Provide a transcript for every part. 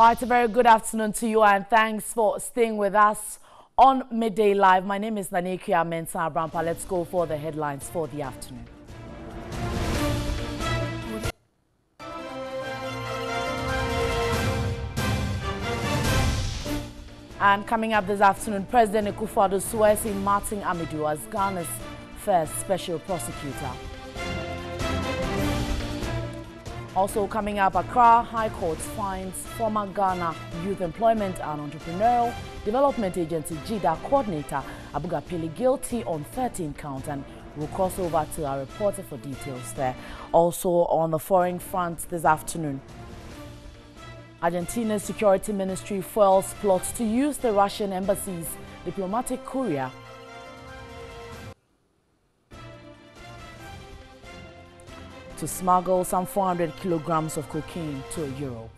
It's a very good afternoon to you, and thanks for staying with us on Midday Live. My name is Nanekia Mensah Brampa. Let's go for the headlines for the afternoon. And coming up this afternoon, President Akufo-Addo swears in Martin Amidu as Ghana's first special prosecutor. Also coming up, Accra High Court finds former Ghana Youth Employment and Entrepreneurial Development Agency GIDA coordinator Abuga Pele guilty on 13 counts, and we'll cross over to our reporter for details there. Also on the foreign front this afternoon, Argentina's security ministry foils plots to use the Russian embassy's diplomatic courier to smuggle some 400 kilograms of cocaine to Europe.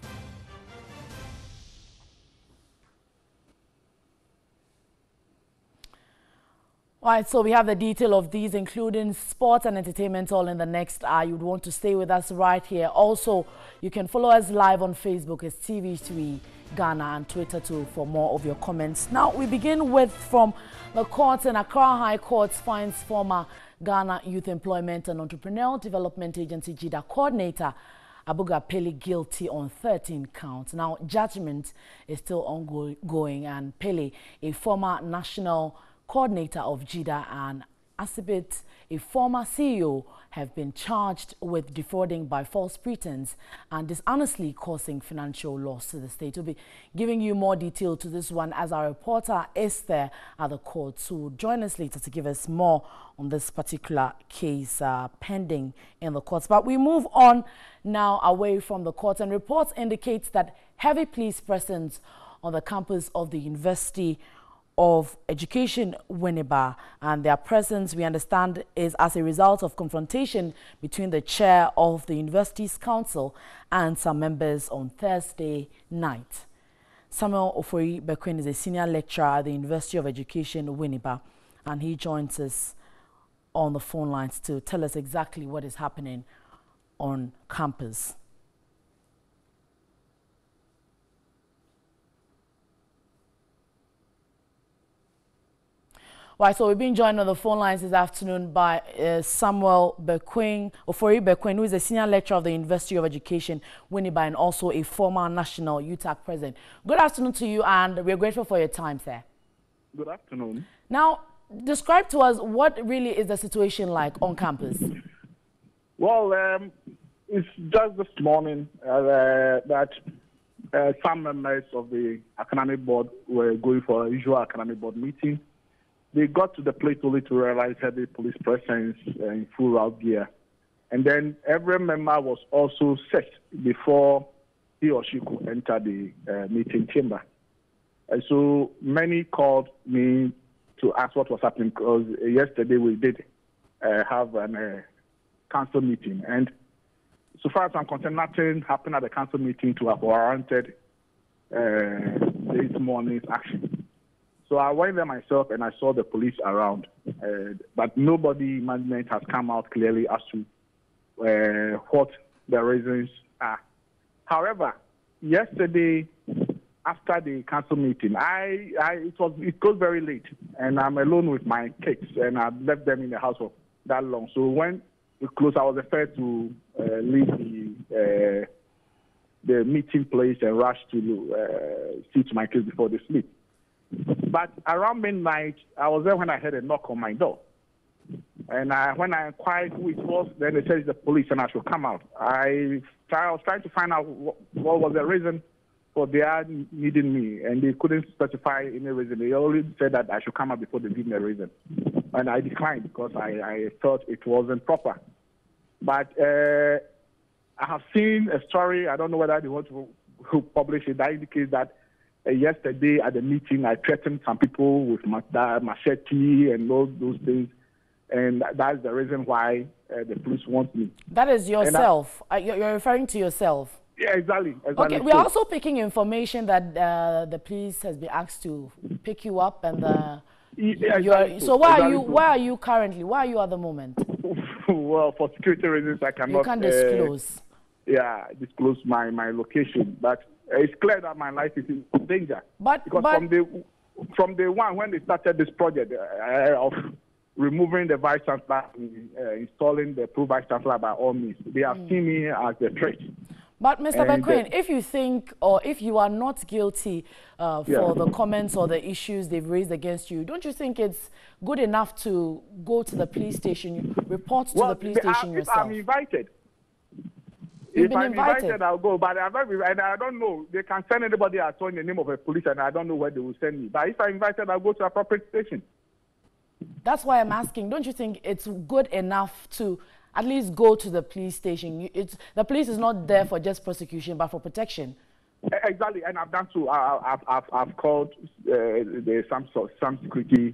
All right, so we have the detail of these, including sports and entertainment, all in the next hour. You'd want to stay with us right here. Also, you can follow us live on Facebook as TV3 Ghana and Twitter too for more of your comments. Now, we begin with from the courts. In Accra High Court finds former Ghana Youth Employment and Entrepreneurial Development Agency GIDA coordinator Abuga Pele guilty on 13 counts. Now, judgment is still ongoing, and Pele, a former national coordinator of GIDA, and Asibit, a former CEO, have been charged with defrauding by false pretense and dishonestly causing financial loss to the state. We'll be giving you more detail to this one as our reporter is there at the court. So join us later to give us more on this particular case pending in the courts. But we move on now away from the courts, and reports indicate that heavy police presence on the campus of the University of Education Winneba, and their presence, we understand, is as a result of confrontation between the chair of the university's council and some members on Thursday night. Samuel Ofori-Bequin is a senior lecturer at the University of Education Winneba, and he joins us on the phone lines to tell us exactly what is happening on campus. Right, so we've been joined on the phone lines this afternoon by Samuel Ofori-Bequin, who is a senior lecturer of the University of Education Winneba and also a former national UTAC president. Good afternoon to you, and we're grateful for your time, sir. Good afternoon. Now, describe to us what really is the situation like on campus. Well, it's just this morning that some members of the academic board were going for a usual academic board meeting. They got to the place only to realize heavy police presence in full route gear. And then every member was also searched before he or she could enter the meeting chamber. And so many called me to ask what was happening, because yesterday we did have a council meeting. And so far as I'm concerned, nothing happened at the council meeting to have warranted this morning's action. So I went there myself and I saw the police around, but nobody in management has come out clearly as to what the reasons are. However, yesterday after the council meeting, it goes very late, and I'm alone with my kids, and I've left them in the house for that long. So when we closed, I was the first to leave the meeting place and rush to see to my kids before they sleep. But around midnight, I was there when I heard a knock on my door. And when I inquired who it was, then they said it's the police and I should come out. I was trying to find out what was the reason for their needing me, and they couldn't specify any reason. They only said that I should come out before they give me a reason. And I declined because I thought it wasn't proper. But I have seen a story, I don't know whether they want to publish it, that indicates that yesterday at the meeting, I threatened some people with machete and all those things, and that's the reason why the police want me. That is yourself. You're referring to yourself. Yeah, exactly. Okay, we're also picking information that the police has been asked to pick you up, and so where are you currently? Where are you at the moment? Well, for security reasons, I cannot. You can't disclose. Disclose my location, but it's clear that my life is in danger. Because from the one when they started this project of removing the vice chancellor, installing the pro vice chancellor by all means, they have seen me as a threat. But Mr. Bequin, if you think or if you are not guilty for the comments or the issues they've raised against you, don't you think it's good enough to go to the police station, report to the police station yourself? If I'm invited. You've been invited, I'll go. But and I don't know. They can send anybody I saw in the name of a police, and I don't know where they will send me. But if I'm invited, I'll go to a appropriate station. That's why I'm asking. Don't you think it's good enough to at least go to the police station? The police is not there for just prosecution, but for protection. Exactly, and I've done so. I've called some security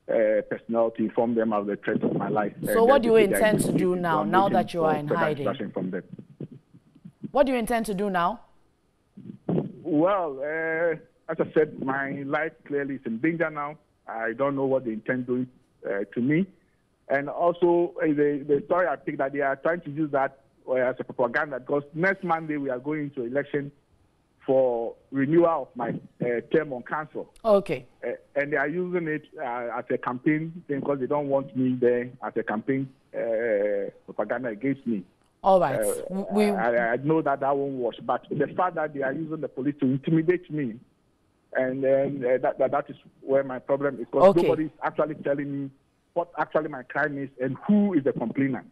personnel to inform them of the threat of my life. So what do you intend to do now that you are in hiding? From them. What do you intend to do now? Well, as I said, my life clearly is in danger now. I don't know what they intend doing to me. And also, the story I picked that they are trying to use that as a propaganda, because next Monday we are going to election for renewal of my term on council. Okay. And they are using it as a campaign thing because they don't want me there as a campaign propaganda against me. All right. I know that won't wash, but the fact that they are using the police to intimidate me, and then that is where my problem is, because nobody is actually telling me what actually my crime is and who is the complainant.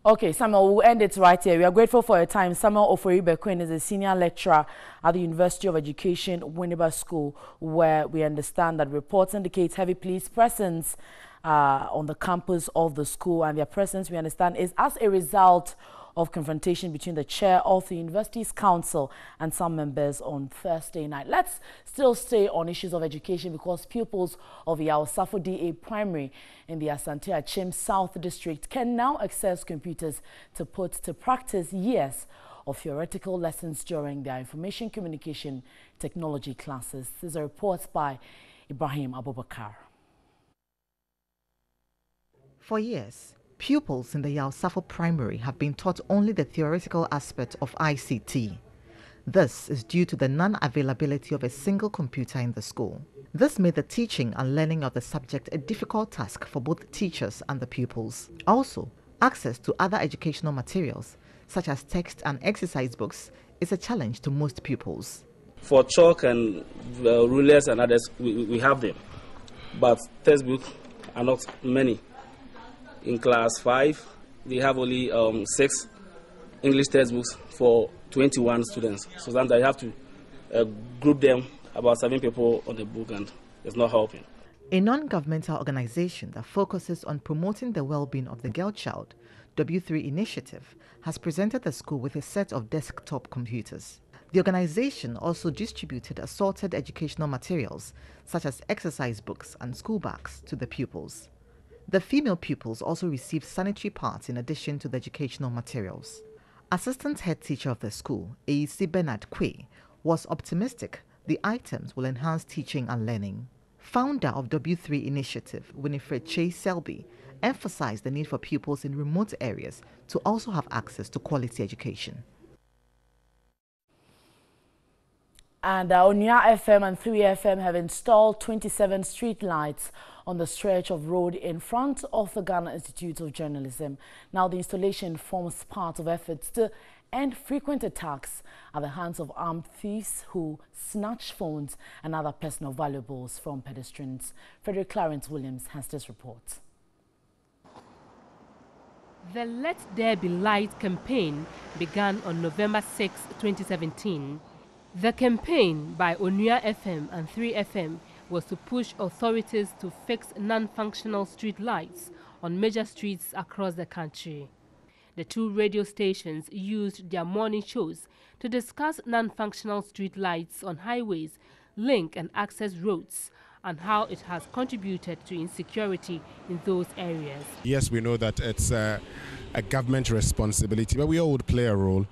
Okay, Samuel, we'll end it right here. We are grateful for your time. Samuel Ofori Bequin is a senior lecturer at the University of Education, Winneba School, where we understand that reports indicate heavy police presence on the campus of the school, and their presence, we understand, is as a result of confrontation between the chair of the university's council and some members on Thursday night. Let's still stay on issues of education, because pupils of the Safo DA Primary in the Asante Achim South District can now access computers to put to practice years of theoretical lessons during their information communication technology classes. This is a report by Ibrahim Abubakar. For years, pupils in the Safo Primary have been taught only the theoretical aspect of ICT. This is due to the non-availability of a single computer in the school. This made the teaching and learning of the subject a difficult task for both teachers and the pupils. Also, access to other educational materials, such as text and exercise books, is a challenge to most pupils. For chalk and rulers and others, we have them, but textbooks are not many. In class 5, they have only 6 English textbooks for 21 students. So sometimes I have to group them, about 7 people on the book, and it's not helping. A non-governmental organization that focuses on promoting the well-being of the girl child, W3 Initiative, has presented the school with a set of desktop computers. The organization also distributed assorted educational materials, such as exercise books and school bags, to the pupils. The female pupils also received sanitary pads in addition to the educational materials. Assistant head teacher of the school, A.C. Bernard Kwe, was optimistic the items will enhance teaching and learning. Founder of W3 Initiative, Winifred Chase Selby, emphasized the need for pupils in remote areas to also have access to quality education. And Onua FM and 3FM have installed 27 street lights on the stretch of road in front of the Ghana Institute of Journalism. Now, the installation forms part of efforts to end frequent attacks at the hands of armed thieves who snatch phones and other personal valuables from pedestrians. Frederick Clarence Williams has this report. The Let There Be Light campaign began on November 6, 2017. The campaign by Onua FM and 3FM was to push authorities to fix non-functional street lights on major streets across the country. The two radio stations used their morning shows to discuss non-functional street lights on highways, link and access roads, and how it has contributed to insecurity in those areas. Yes, we know that it's a government responsibility, but we all would play a role,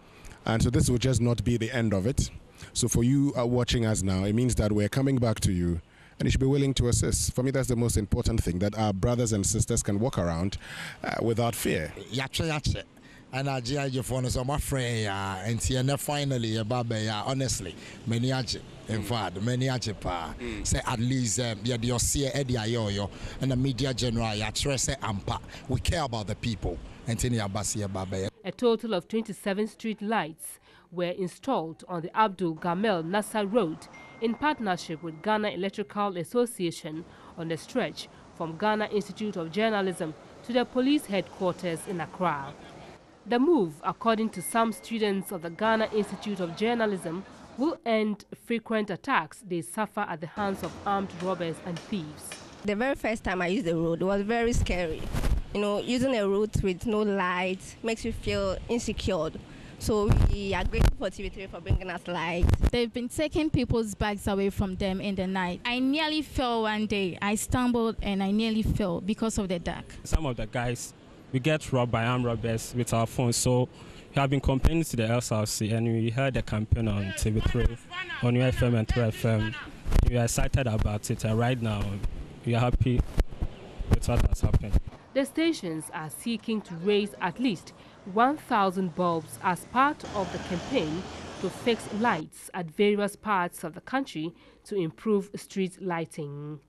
and so this will just not be the end of it. So for you watching us now, it means that we're coming back to you, and you should be willing to assist. For me, that's the most important thing, that our brothers and sisters can walk around without fear. And I just for so my friend, and finally, honestly, many in fact, many say at least you'll see Eddie Ayoyo and the media general, Ampa. We care about the people. A total of 27 street lights were installed on the Abdul Gamel Nasser Road in partnership with Ghana Electrical Association on the stretch from Ghana Institute of Journalism to the police headquarters in Accra. The move, according to some students of the Ghana Institute of Journalism, will end frequent attacks they suffer at the hands of armed robbers and thieves. The very first time I used the road, it was very scary. You know, using a route with no lights makes you feel insecure. So we are grateful for TV3 for bringing us lights. They've been taking people's bags away from them in the night. I nearly fell one day. I stumbled and I nearly fell because of the dark. Some of the guys, we get robbed by armed robbers with our phones. So we have been complaining to the LSRC and we heard the campaign on TV3, on UFM and 3FM. We are excited about it and right now we are happy with what has happened. The stations are seeking to raise at least 1,000 bulbs as part of the campaign to fix lights at various parts of the country to improve street lighting.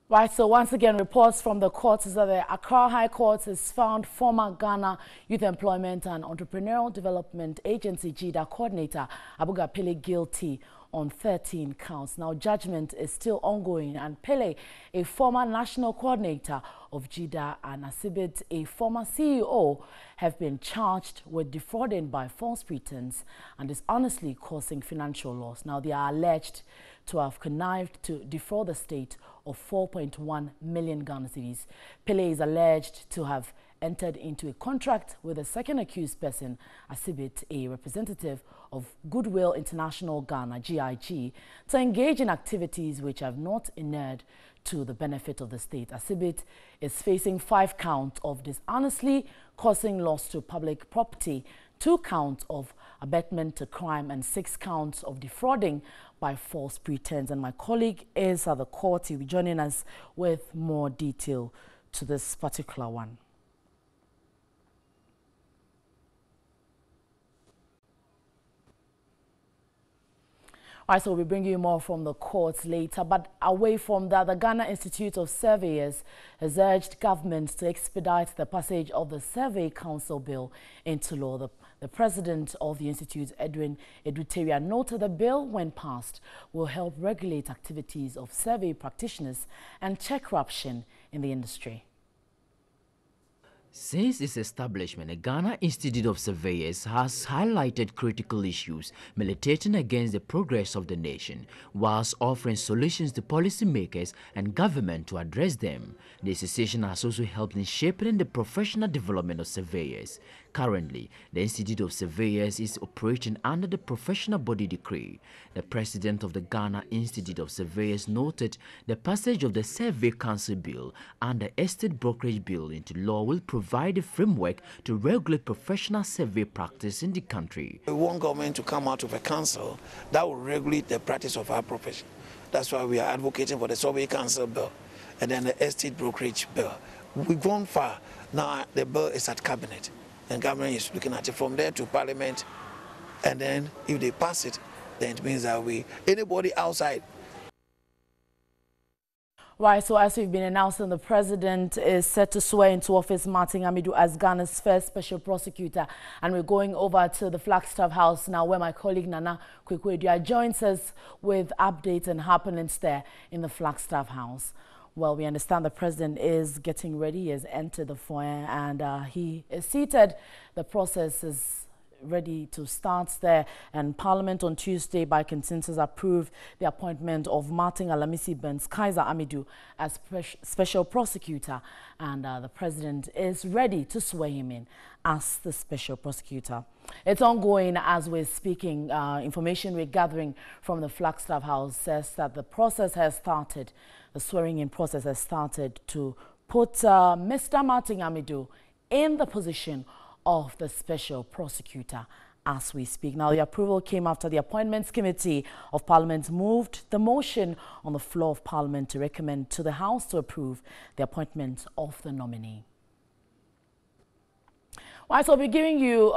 Right, so once again, reports from the courts is that the Accra High Court has found former Ghana Youth Employment and Entrepreneurial Development Agency GIDA coordinator Abuga Pele guilty on 13 counts. Now, judgment is still ongoing, and Pele, a former national coordinator of GIDA, and Asibit, a former CEO, have been charged with defrauding by false pretense and dishonestly causing financial loss. Now, they are alleged to have connived to defraud the state of 4.1 million Ghana cedis. Pele is alleged to have entered into a contract with a second accused person, Asibit, a representative of Goodwill International Ghana, GIG, to engage in activities which have not inured to the benefit of the state. Asibit is facing 5 counts of dishonestly causing loss to public property, 2 counts of abetment to crime, and 6 counts of defrauding by false pretense. And my colleague is at the court. He'll be joining us with more detail to this particular one. All right, so we'll bring you more from the courts later. But away from that, the Ghana Institute of Surveyors has urged governments to expedite the passage of the Survey Council Bill into law. The president of the institute, Edwin Eduteria, noted the bill, when passed, will help regulate activities of survey practitioners and check corruption in the industry. Since its establishment, the Ghana Institute of Surveyors has highlighted critical issues militating against the progress of the nation, whilst offering solutions to policymakers and government to address them. The association has also helped in shaping the professional development of surveyors. Currently, the Institute of Surveyors is operating under the professional body decree. The president of the Ghana Institute of Surveyors noted the passage of the Survey Council Bill and the Estate Brokerage Bill into law will provide a framework to regulate professional survey practice in the country. We want government to come out of a council that will regulate the practice of our profession. That's why we are advocating for the Survey Council Bill and then the Estate Brokerage Bill. We've gone far. Now the bill is at Cabinet. And government is looking at it from there to Parliament, and then if they pass it, then it means that anybody outside. Right, so as we've been announcing, the president is set to swear into office Martin Amidu as Ghana's first special prosecutor. And we're going over to the Flagstaff House now, where my colleague Nana Kwekwedia joins us with updates and happenings there in the Flagstaff House. Well, we understand the president is getting ready. He has entered the foyer and he is seated. The process is ready to start there. And Parliament on Tuesday, by consensus, approved the appointment of Martin Alamisi Benz Kaiser Amidu as special prosecutor. And the president is ready to swear him in as the special prosecutor. It's ongoing as we're speaking. Information we're gathering from the Flagstaff House says that the process has started. The swearing-in process has started to put Mr. Martin Amidu in the position of the special prosecutor as we speak. Now, the approval came after the Appointments Committee of Parliament moved the motion on the floor of Parliament to recommend to the House to approve the appointment of the nominee. All right, so we're giving you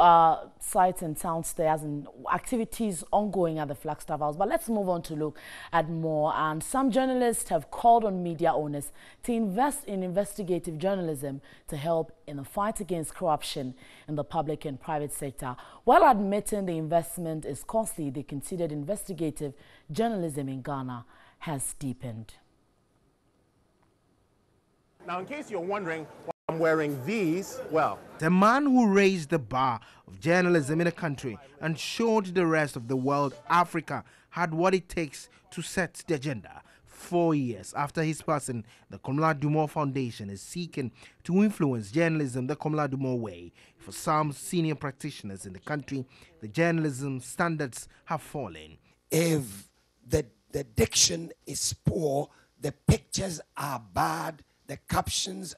sights and sounds there and activities ongoing at the Flagstaff House. But let's move on to look at more. And some journalists have called on media owners to invest in investigative journalism to help in the fight against corruption in the public and private sector. While admitting the investment is costly, they considered investigative journalism in Ghana has deepened. Now, in case you're wondering why I'm wearing these, well, the man who raised the bar of journalism in the country and showed the rest of the world Africa had what it takes to set the agenda. 4 years after his passing, the Komla Dumor Foundation is seeking to influence journalism the Komla Dumor way. For some senior practitioners in the country, the journalism standards have fallen. If the diction is poor, the pictures are bad, the captions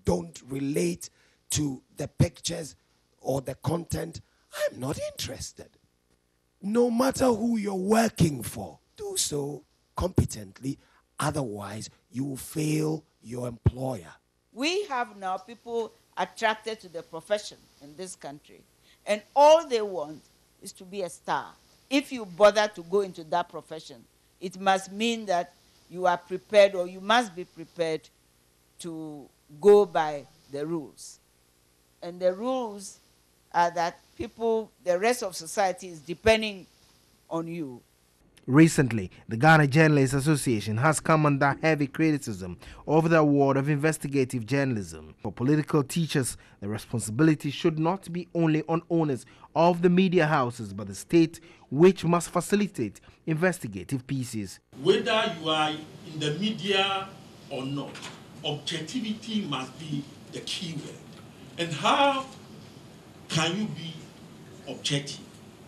don't relate to the pictures or the content, I'm not interested. No matter who you're working for, do so competently, otherwise you will fail your employer. We have now people attracted to the profession in this country, and all they want is to be a star. If you bother to go into that profession, it must mean that you are prepared, or you must be prepared to go by the rules. And the rules are that people, the rest of society is depending on you. Recently, the Ghana Journalists Association has come under heavy criticism over the award of investigative journalism. For political teachers, the responsibility should not be only on owners of the media houses, but the state, which must facilitate investigative pieces. Whether you are in the media or not, objectivity must be the key word. And how can you be objective?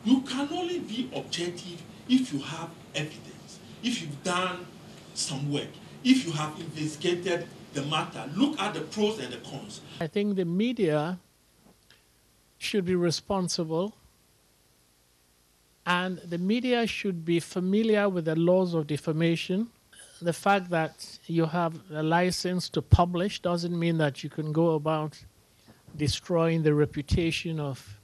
You can only be objective if you have evidence, if you've done some work, if you have investigated the matter. Look at the pros and the cons. I think the media should be responsible, and the media should be familiar with the laws of defamation. The fact that you have a license to publish doesn't mean that you can go about destroying the reputation of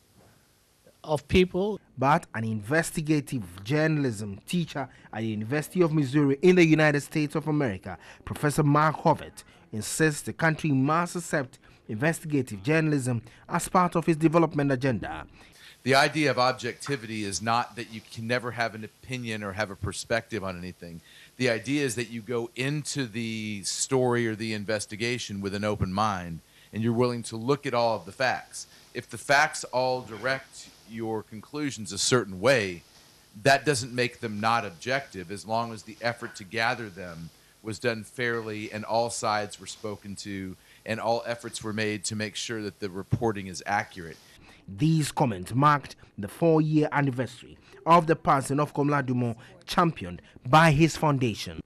people. But an investigative journalism teacher at the University of Missouri in the United States of America, Professor Mark Hovett, insists the country must accept investigative journalism as part of its development agenda. The idea of objectivity is not that you can never have an opinion or have a perspective on anything. The idea is that you go into the story or the investigation with an open mind, and you're willing to look at all of the facts. If the facts all direct your conclusions a certain way, that doesn't make them not objective, as long as the effort to gather them was done fairly and all sides were spoken to and all efforts were made to make sure that the reporting is accurate. These comments marked the 4-year anniversary of the passing of Komla Dumor, championed by his foundation.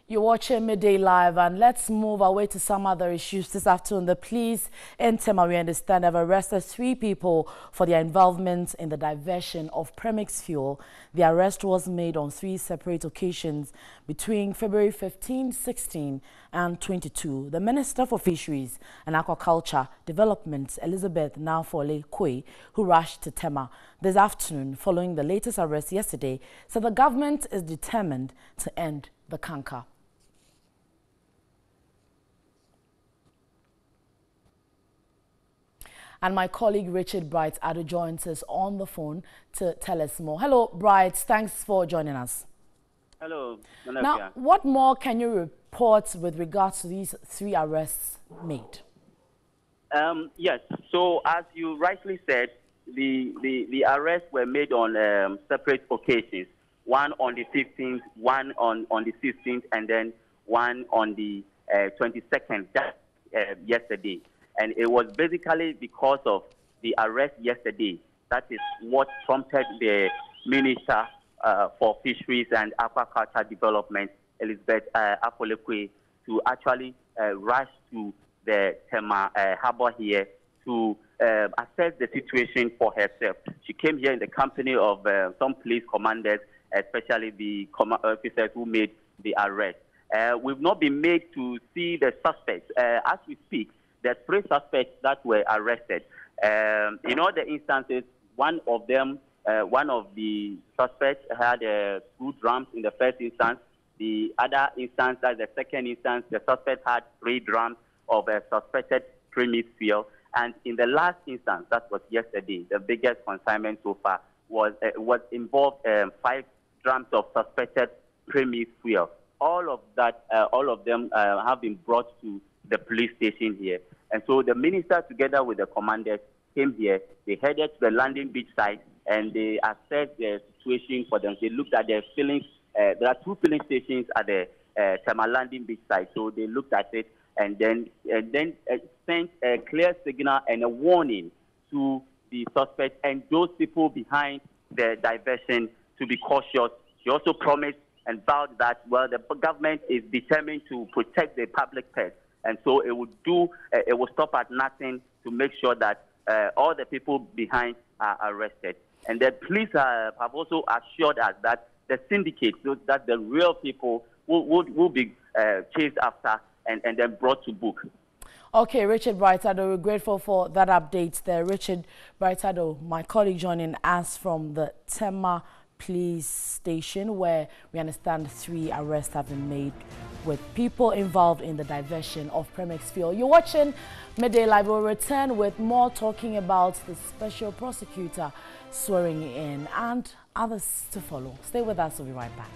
You're watching Midday Live, and let's move away to some other issues this afternoon. The police in Tema, we understand, have arrested 3 people for their involvement in the diversion of premix fuel. The arrest was made on 3 separate occasions between February 15, 16 and 22. The Minister for Fisheries and Aquaculture Development, Elizabeth Nafole Kwe, who rushed to Tema this afternoon following the latest arrest yesterday, said the government is determined to end the canker. And my colleague Richard Bright Ado joins us on the phone to tell us more. Hello, Bright. Thanks for joining us. Hello. Now, what more can you report with regards to these 3 arrests made? Yes. So, as you rightly said, the arrests were made on separate occasions. One on the 15th, one on the 16th, and then one on the 22nd, yesterday. And it was basically because of the arrest yesterday. That is what prompted the Minister for Fisheries and Aquaculture Development, Elizabeth Nafole Kwe, to actually rush to the Tema Harbour here to assess the situation for herself. She came here in the company of some police commanders, especially the officers who made the arrest. We've not been made to see the suspects. As we speak, there are 3 suspects that were arrested. In all the instances, one of the suspects had 2 drums in the first instance. The other instance, that's the second instance, the suspect had 3 drums of a suspected premise fuel. And in the last instance, that was yesterday, the biggest consignment so far was involved 5 drums of suspected premise fuel. All of them have been brought to the police station here. And so the minister, together with the commanders, came here. They headed to the landing beach site and they assessed the situation for them. They looked at their fillings. There are 2 filling stations at the Tema landing beach site. So they looked at it and then sent a clear signal and a warning to the suspect and those people behind the diversion to be cautious. They also promised and vowed that, well, the government is determined to protect the public purse. And so it will stop at nothing to make sure that all the people behind are arrested. And the police have also assured us that the syndicate, so that the real people will be chased after and then brought to book. Okay, Richard Brightado, we're grateful for that update there. Richard Brightado, my colleague joining us from the Tema police station, where we understand 3 arrests have been made with people involved in the diversion of Premix fuel. You're watching Midday Live. We'll return with more talking about the special prosecutor swearing in and others to follow. Stay with us, we'll be right back.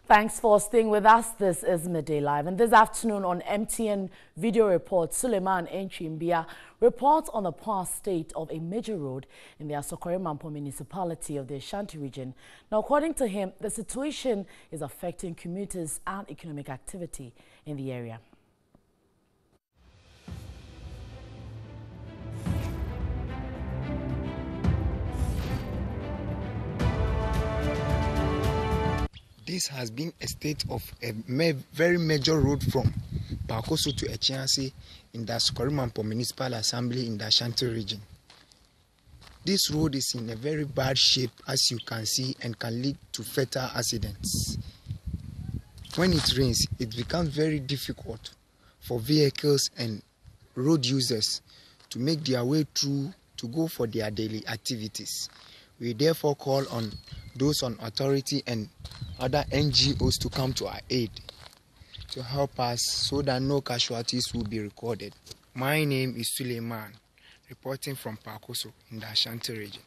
Thanks for staying with us. This is Midday Live. And this afternoon on MTN Video Report, Suleiman Enchimbia reports on the poor state of a major road in the Asokore-Mampo municipality of the Ashanti region. Now, according to him, the situation is affecting commuters and economic activity in the area. This has been a state of a very major road from Pakoso to Echiansi in the Asokore-Mampo Municipal Assembly in the Ashanti region. This road is in a very bad shape, as you can see, and can lead to fatal accidents. When it rains, it becomes very difficult for vehicles and road users to make their way through to go for their daily activities. We therefore call on those on authority and other NGOs to come to our aid to help us so that no casualties will be recorded. My name is Suleiman, reporting from Pakoso in the Ashanti region.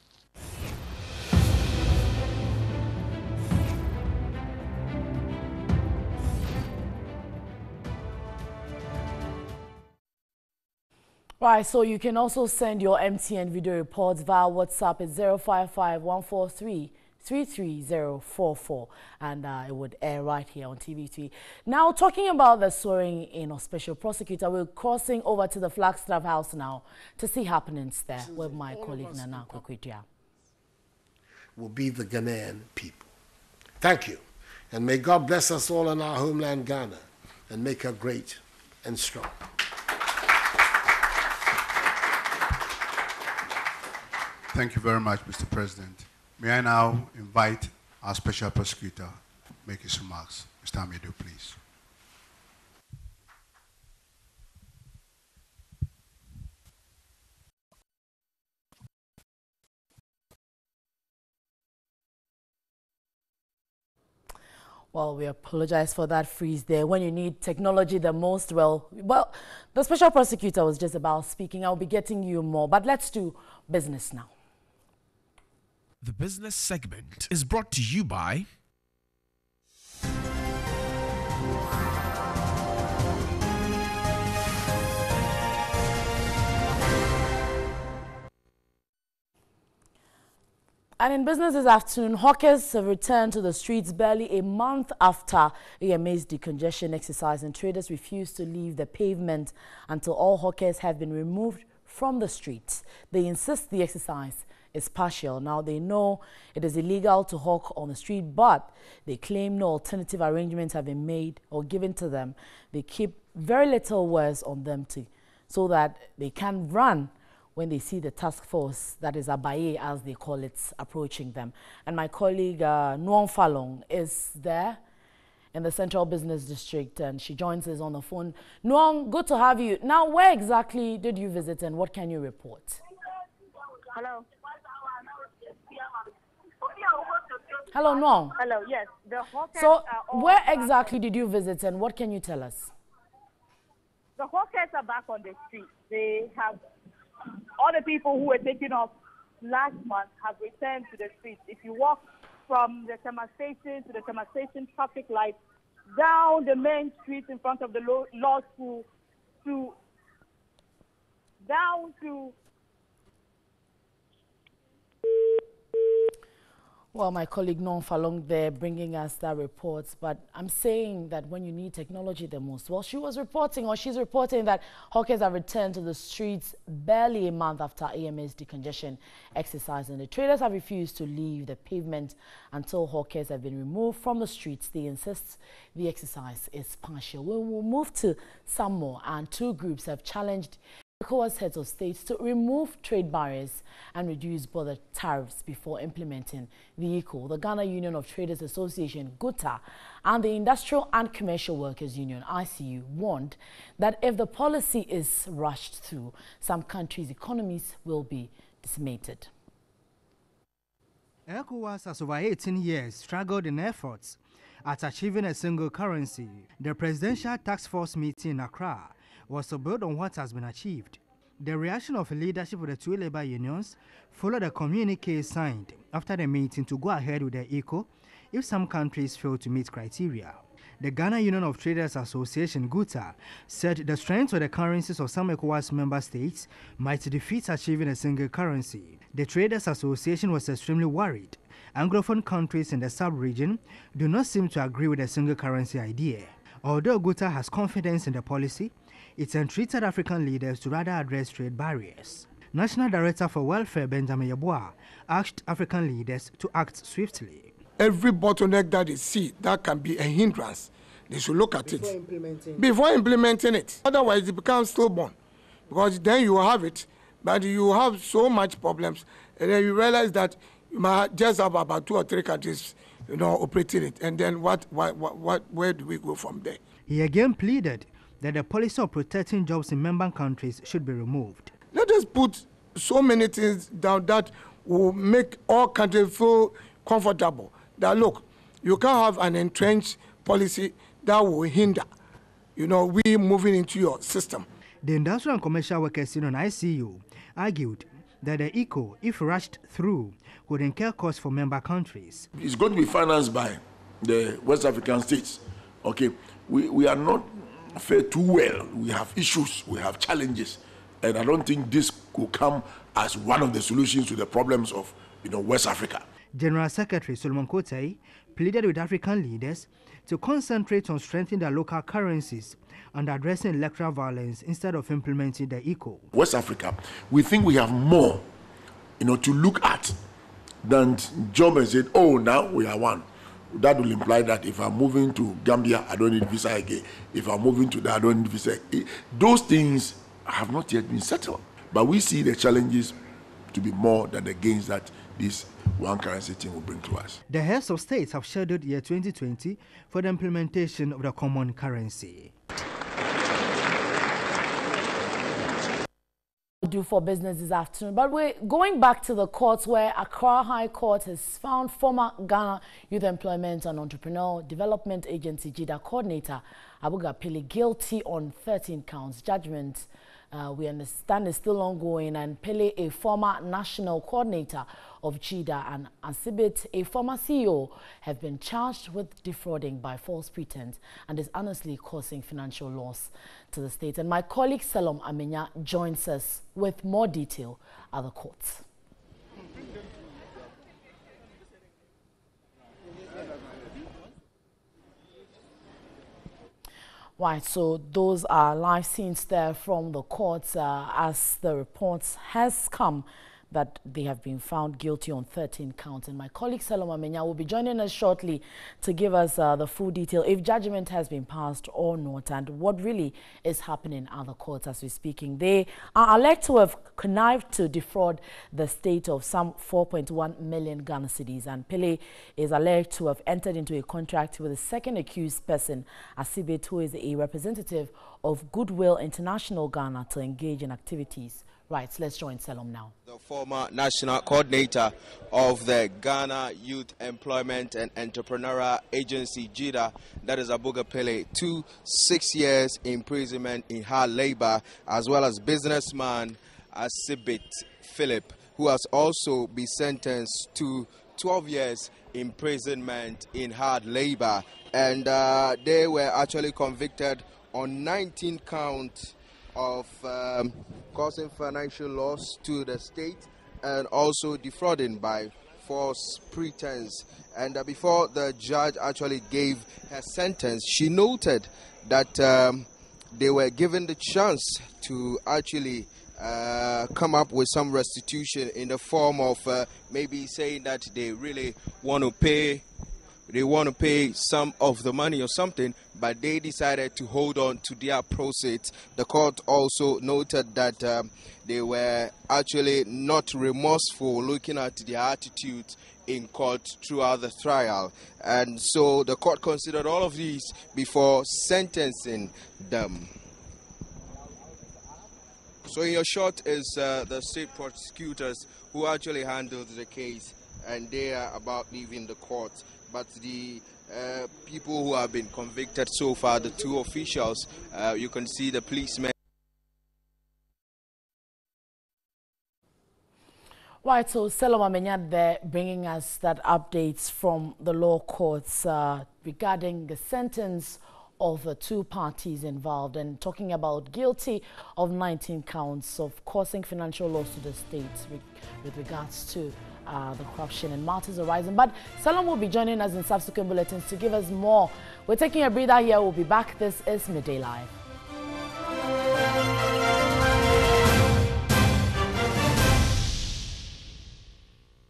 Right, so you can also send your MTN video reports via WhatsApp at 055-143-33044, and it would air right here on TV3. Now, talking about the swearing in of special prosecutor, we're crossing over to the Flagstaff House now to see happenings there with my colleague Nana Kwekwedia. Will be the Ghanaian people. Thank you, and may God bless us all in our homeland Ghana and make her great and strong. Thank you very much, Mr. President. May I now invite our special prosecutor to make his remarks. Mr. Amido, please. Well, we apologize for that freeze there. When you need technology the most, well, the special prosecutor was just about speaking. I'll be getting you more, but let's do business now. The business segment is brought to you by And in business this afternoon, hawkers have returned to the streets barely a month after AMA's decongestion exercise, and traders refuse to leave the pavement until all hawkers have been removed from the streets. They insist the exercise is partial. Now, they know it is illegal to hawk on the street, but they claim no alternative arrangements have been made or given to them. They keep very little words on them so that they can run when they see the task force, that is Abaye as they call it, approaching them. And my colleague Nuong Falong is there in the Central Business District, and she joins us on the phone. Nuong, good to have you. Now, where exactly did you visit and what can you report? Hello. Hello, Nuong. Hello, yes. The hawkers So, are all where exactly did you visit and what can you tell us? The hawkers are back on the street. They have, all the people who were taken off last month have returned to the streets. If you walk from the Tema Station to the Tema Station traffic light, down the main street in front of the law school, down to... Well, my colleague Nuong Falong there bringing us that report, but I'm saying that when you need technology the most, well, she's reporting that hawkers have returned to the streets barely a month after AMA's decongestion exercise, and the traders have refused to leave the pavement until hawkers have been removed from the streets. They insist the exercise is partial. We will move to some more, and two groups have challenged ECOWAS heads of states to remove trade barriers and reduce border tariffs before implementing the ECO. The Ghana Union of Traders Association, GUTA, and the Industrial and Commercial Workers Union, ICU, warned that if the policy is rushed through, some countries' economies will be decimated. ECOWAS has over 18 years struggled in efforts at achieving a single currency. The Presidential Task Force meeting in Accra was to build on what has been achieved. The reaction of the leadership of the two labor unions followed a communique signed after the meeting to go ahead with the ECO if some countries fail to meet criteria. The Ghana Union of Traders Association, GUTA, said the strength of the currencies of some ECOWAS member states might defeat achieving a single currency. The Traders Association was extremely worried. Anglophone countries in the sub-region do not seem to agree with the single currency idea. Although GUTA has confidence in the policy, it entreated African leaders to rather address trade barriers. National Director for Welfare Benjamin Yeboah asked African leaders to act swiftly. Every bottleneck that they see that can be a hindrance, they should look at before implementing it. Otherwise, it becomes stillborn, because then you have it, but you have so much problems, and then you realize that you might just have about 2 or 3 countries, operating it, and then where do we go from there? He again pleaded that the policy of protecting jobs in member countries should be removed. Let us put so many things down that will make all countries feel comfortable. That look, you can't have an entrenched policy that will hinder, we moving into your system. The Industrial and Commercial Workers Union, ICU, argued that the ECO, if rushed through, would incur costs for member countries. It's going to be financed by the West African states. Okay, we are not fare too well. We have issues, we have challenges, and I don't think this could come as one of the solutions to the problems of West Africa. General Secretary Solomon Kotei pleaded with African leaders to concentrate on strengthening their local currencies and addressing electoral violence instead of implementing the ECO. West Africa, we think we have more to look at than jump and say, oh, now we are one. That will imply that if I'm moving to Gambia, I don't need visa again. If I'm moving to that, I don't need visa. Those things have not yet been settled. But we see the challenges to be more than the gains that this one currency thing will bring to us. The heads of states have scheduled year 2020 for the implementation of the common currency. Do for business this afternoon, but we're going back to the courts where Accra High Court has found former Ghana Youth Employment and Entrepreneur Development Agency JIDA coordinator Abuga Pele guilty on 13 counts. Judgment we understand is still ongoing, and Pele, a former national coordinator of JIDA, and Asibit, a former CEO, have been charged with defrauding by false pretense and is honestly causing financial loss to the state. And my colleague Salom Amenya joins us with more detail at the courts. Right, so those are live scenes there from the courts as the report has come that they have been found guilty on 13 counts. And my colleague Saloma Menya will be joining us shortly to give us the full detail if judgment has been passed or not, and what really is happening at the courts as we're speaking. They are alleged to have connived to defraud the state of some 4.1 million Ghana cedis, and Pele is alleged to have entered into a contract with the second accused person, Asibit, who is a representative of Goodwill International Ghana, to engage in activities. Right, let's join Salom now. The former national coordinator of the Ghana Youth Employment and Entrepreneurial Agency, GYEEDA, that is Abuga Pele, 6 years imprisonment in hard labor, as well as businessman Asibit Philip, who has also been sentenced to 12 years imprisonment in hard labor. And they were actually convicted on 19 counts of causing financial loss to the state and also defrauding by false pretense. And before the judge actually gave her sentence, she noted that they were given the chance to actually come up with some restitution in the form of maybe saying that they really want to pay some of the money or something, but they decided to hold on to their proceeds. The court also noted that they were actually not remorseful looking at their attitude in court throughout the trial. And so the court considered all of these before sentencing them. So in your short is the state prosecutors who actually handled the case, and they are about leaving the court. But the people who have been convicted so far, the two officials, you can see the policemen. Right, so Saloma Menya there bringing us that updates from the law courts regarding the sentence of the two parties involved, and talking about guilty of 19 counts of causing financial loss to the state with regards to the corruption and matters arising. But Salom will be joining us in subsequent bulletins to give us more. We're taking a breather here. We'll be back. This is Midday Live.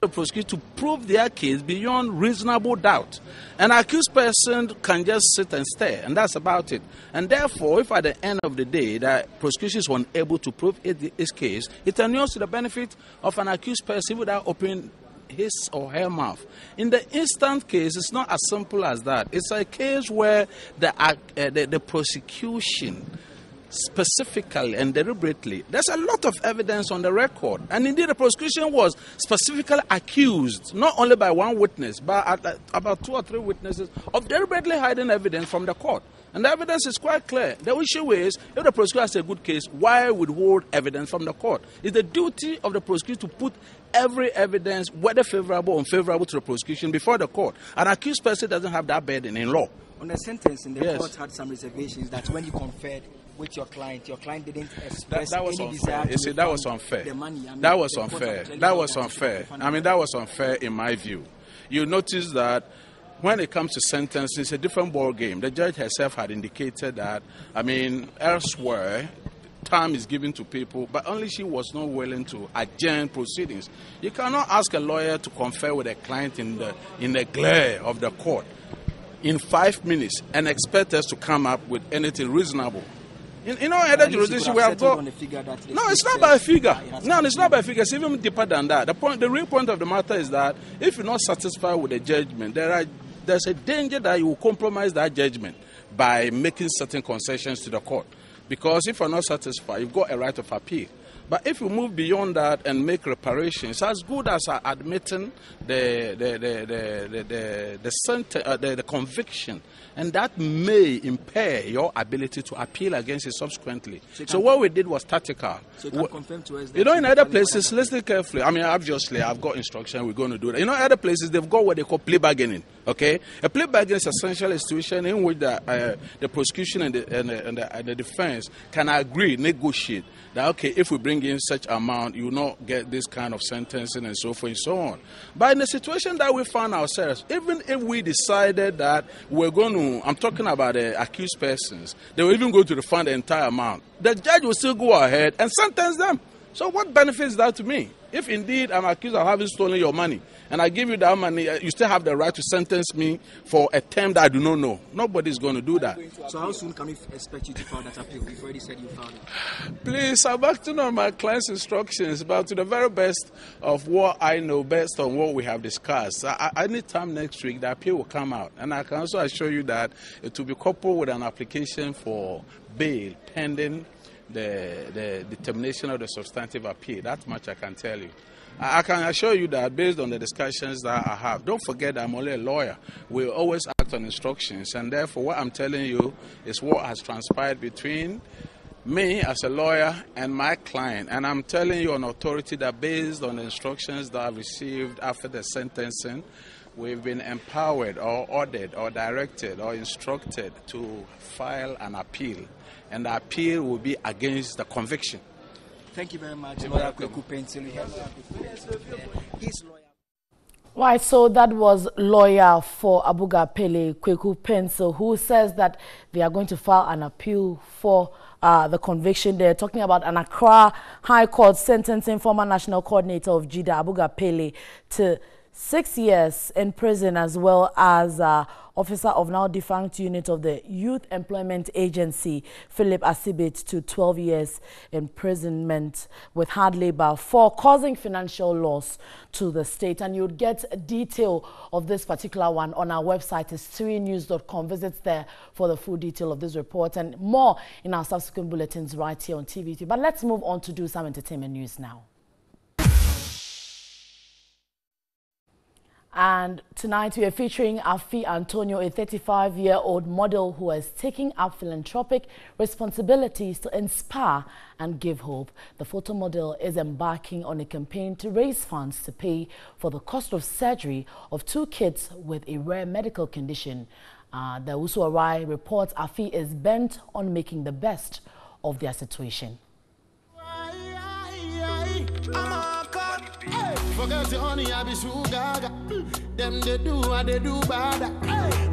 The prosecutor to prove their case beyond reasonable doubt. An accused person can just sit and stare, and that's about it. And therefore, if at the end of the day the prosecution is unable to prove its case, it inures to the benefit of an accused person without opening his or her mouth. In the instant case, it's not as simple as that. It's a case where the prosecution specifically and deliberately, there's a lot of evidence on the record, and indeed the prosecution was specifically accused not only by one witness but about 2 or 3 witnesses of deliberately hiding evidence from the court. And the evidence is quite clear. The issue is, if the prosecutor has a good case, why withhold evidence from the court? It's the duty of the prosecutor to put every evidence, whether favorable or unfavorable to the prosecution, before the court. An accused person doesn't have that burden in law. On the sentencing, the court had some reservations that when you conferred with your client didn't express any desire to that was unfair. The money. That was unfair. That was unfair. I mean, that was unfair in my view. You notice that when it comes to sentencing, it's a different ball game. The judge herself had indicated that, I mean, elsewhere, time is given to people, but only she was not willing to adjourn proceedings. You cannot ask a lawyer to confer with a client in the glare of the court in 5 minutes and expect us to come up with anything reasonable. You know, other jurisdiction we have got. No, it's not by a figure. No, it's not by a figure. It's even deeper than that. The real point of the matter is that if you're not satisfied with the judgment, there's a danger that you will compromise that judgment by making certain concessions to the court. Because if you're not satisfied, you've got a right of appeal. But if you move beyond that and make reparations, as good as admitting the conviction, and that may impair your ability to appeal against it subsequently. So what we did was tactical. So you can confirm to us that you know, in other places, listen carefully. I mean, obviously, I've got instruction. We're going to do that. You know, other places, they've got what they call plea bargaining. Okay, a plea bargaining is essentially a situation in which the prosecution and the defense can agree, negotiate that, okay, if we bring in such amount, you will not get this kind of sentencing and so forth and so on. But in the situation that we found ourselves, even if we decided that we're going to, I'm talking about the accused persons, they will even go to refund the entire amount, the judge will still go ahead and sentence them. So what benefits that to me? If indeed I'm accused of having stolen your money, and I give you that money, you still have the right to sentence me for a term that I do not know. Nobody's going to do that. So how soon can we expect you to file that appeal? You've already said you filed it. Please, I'm acting on my client's instructions, but to the very best of what I know, based on what we have discussed. Any time next week, the appeal will come out. And I can also assure you that it will be coupled with an application for bail pending the determination of the substantive appeal. That much I can tell you. I can assure you that based on the discussions that I have, don't forget I'm only a lawyer. We always act on instructions, and therefore what I'm telling you is what has transpired between me as a lawyer and my client. And I'm telling you on authority that based on the instructions that I've received after the sentencing, we've been empowered or ordered or directed or instructed to file an appeal. And the appeal will be against the conviction. Thank you very much. Right, so that was lawyer for Abuga Pele, Kweku Pencil, who says that they are going to file an appeal for the conviction. They're talking about an Accra High Court sentencing former national coordinator of JIDA, Abuga Pele, to 6 years in prison, as well as officer of now defunct unit of the Youth Employment Agency, Philip Asibit, to 12 years imprisonment with hard labor for causing financial loss to the state. And you'd get a detail of this particular one on our website, is ThreeNews.com. Visit there for the full detail of this report and more in our subsequent bulletins right here on TVT. But let's move on to do some entertainment news now. And tonight we are featuring Afi Antonio, a 35-year-old model who is taking up philanthropic responsibilities to inspire and give hope. The photo model is embarking on a campaign to raise funds to pay for the cost of surgery of 2 kids with a rare medical condition. The Usuarai reports Afi is bent on making the best of their situation. Forget the honey, I be sugar. Them they do what they do bad.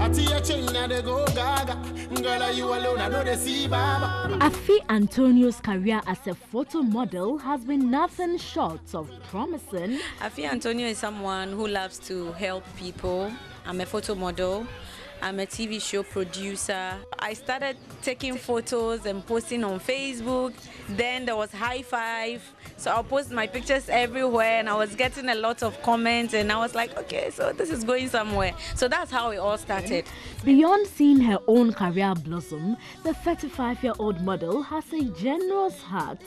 I tell you change now they go gaga. Girl, you alone, I know they see baba. Afi Antonio's career as a photo model has been nothing short of promising. Afi Antonio is someone who loves to help people. I'm a photo model. I'm a TV show producer. I started taking photos and posting on Facebook. Then there was High Five. So I'll post my pictures everywhere, and I was getting a lot of comments, and I was like, okay, so this is going somewhere. So that's how it all started. Beyond seeing her own career blossom, the 35-year-old model has a generous heart.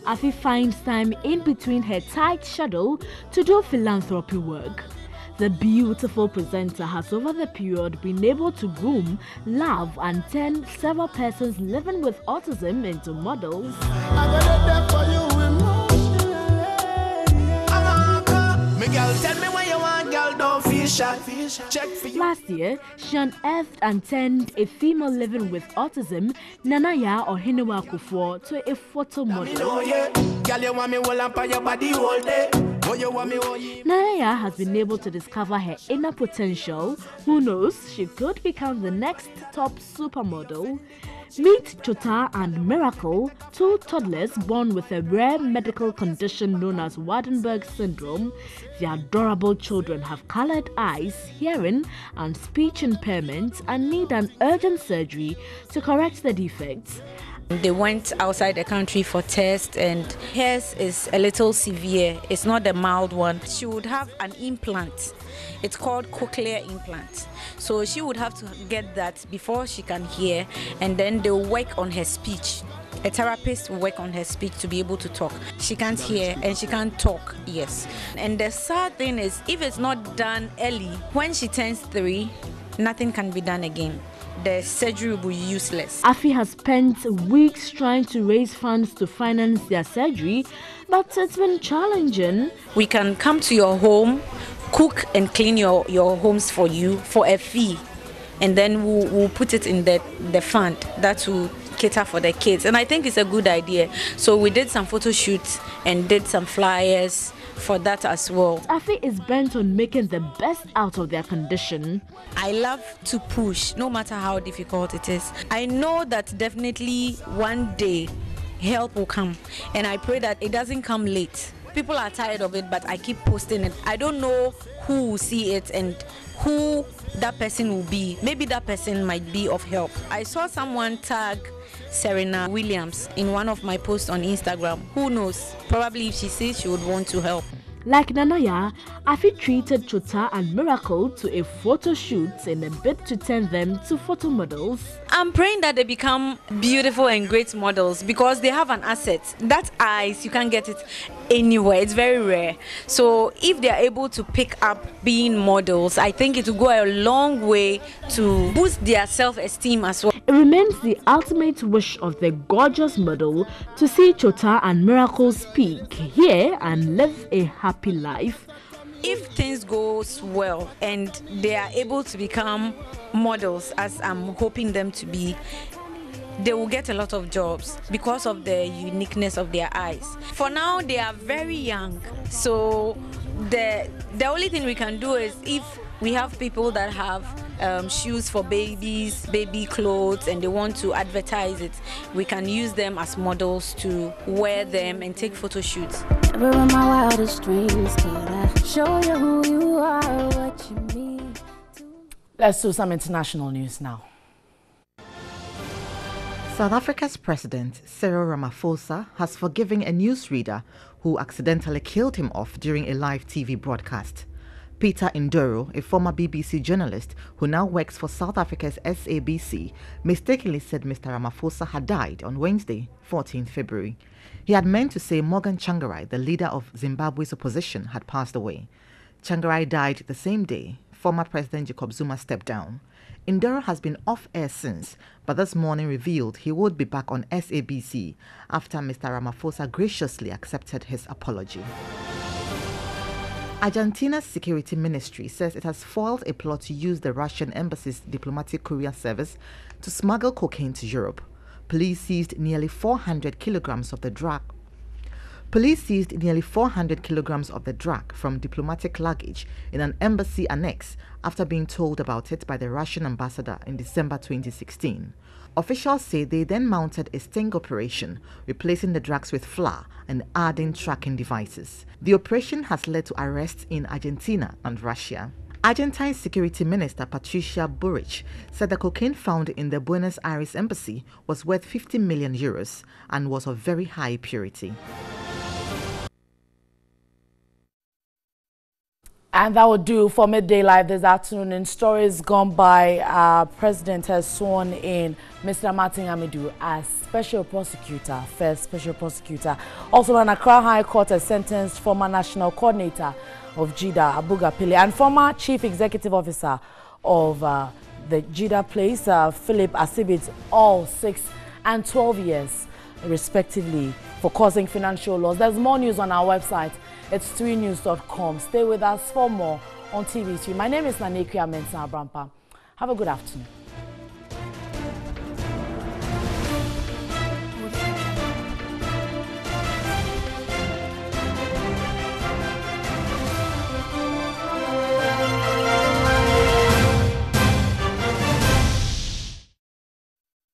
Afi finds time in between her tight schedule to do philanthropy work. The beautiful presenter has over the period been able to groom, love and turn several persons living with autism into models. Last year, she unearthed and turned a female living with autism, Nanaya Ohinewa Kufuor, to a photo model. Nanaya has been able to discover her inner potential. Who knows, she could become the next top supermodel. Meet Chota and Miracle, 2 toddlers born with a rare medical condition known as Waardenburg syndrome. The adorable children have colored eyes, hearing and speech impairments and need an urgent surgery to correct the defects. They went outside the country for tests, and hers is a little severe. It's not the mild one. She would have an implant. It's called cochlear implant. So she would have to get that before she can hear, and then they'll work on her speech. A therapist will work on her speech to be able to talk. She can't hear and she can't talk, yes. And the sad thing is, if it's not done early, when she turns 3, nothing can be done again. The surgery will be useless. Afi has spent weeks trying to raise funds to finance their surgery, but it's been challenging. We can come to your home, cook and clean your homes for you for a fee, and then we'll put it in the fund that will cater for the kids. And I think it's a good idea. So we did some photo shoots and did some flyers for that as well. Afi is bent on making the best out of their condition. I love to push, no matter how difficult it is. I know that definitely one day help will come. And I pray that it doesn't come late. People are tired of it, but I keep posting it. I don't know who will see it and who that person will be. Maybe that person might be of help. I saw someone tag Serena Williams in one of my posts on Instagram. Who knows? Probably if she sees, she would want to help. Like Nanaya, Afi treated Chota and Miracle to a photo shoot in a bid to turn them to photo models. I'm praying that they become beautiful and great models because they have an asset. That eyes, you can't get it anywhere. It's very rare. So if they are able to pick up being models, I think it will go a long way to boost their self-esteem as well. It remains the ultimate wish of the gorgeous model to see Chota and Miracle speak here and live a happy life. If things goes well and they are able to become models, as I'm hoping them to be, they will get a lot of jobs because of the uniqueness of their eyes. For now, they are very young, so the only thing we can do is if we have people that have shoes for babies, baby clothes, and they want to advertise it, we can use them as models to wear them and take photo shoots. Never in my wildest dreams could I show you who you are, what you mean. Let's do some international news now. South Africa's President Cyril Ramaphosa has forgiven a newsreader who accidentally killed him off during a live TV broadcast. Peter Ndoro, a former BBC journalist who now works for South Africa's SABC, mistakenly said Mr. Ramaphosa had died on Wednesday, 14th February. He had meant to say Morgan Tsvangirai, the leader of Zimbabwe's opposition, had passed away. Tsvangirai died the same day former President Jacob Zuma stepped down. Ndoro has been off air since, but this morning revealed he would be back on SABC after Mr. Ramaphosa graciously accepted his apology. Argentina's security ministry says it has foiled a plot to use the Russian embassy's diplomatic courier service to smuggle cocaine to Europe. Police seized nearly 400 kilograms of the drug. Police seized nearly 400 kilograms of the drug from diplomatic luggage in an embassy annex after being told about it by the Russian ambassador in December 2016. Officials say they then mounted a sting operation, replacing the drugs with flour and adding tracking devices. The operation has led to arrests in Argentina and Russia. Argentine Security Minister Patricia Burrich said the cocaine found in the Buenos Aires embassy was worth 50 million euros and was of very high purity. And that would do for Midday Live this afternoon. In stories gone by, President has sworn in Mr. Martin Amidu as Special Prosecutor, first Special Prosecutor. Also, an Accra High Court has sentenced former National Coordinator of JIDA, Abuga Pele, and former Chief Executive Officer of the JIDA Place, Philip Asibit, all 6 and 12 years, respectively, for causing financial loss. There's more news on our website. It's 3news.com. Stay with us for more on TV3. My name is Nanekia Mensah Abrampa. Have a good afternoon.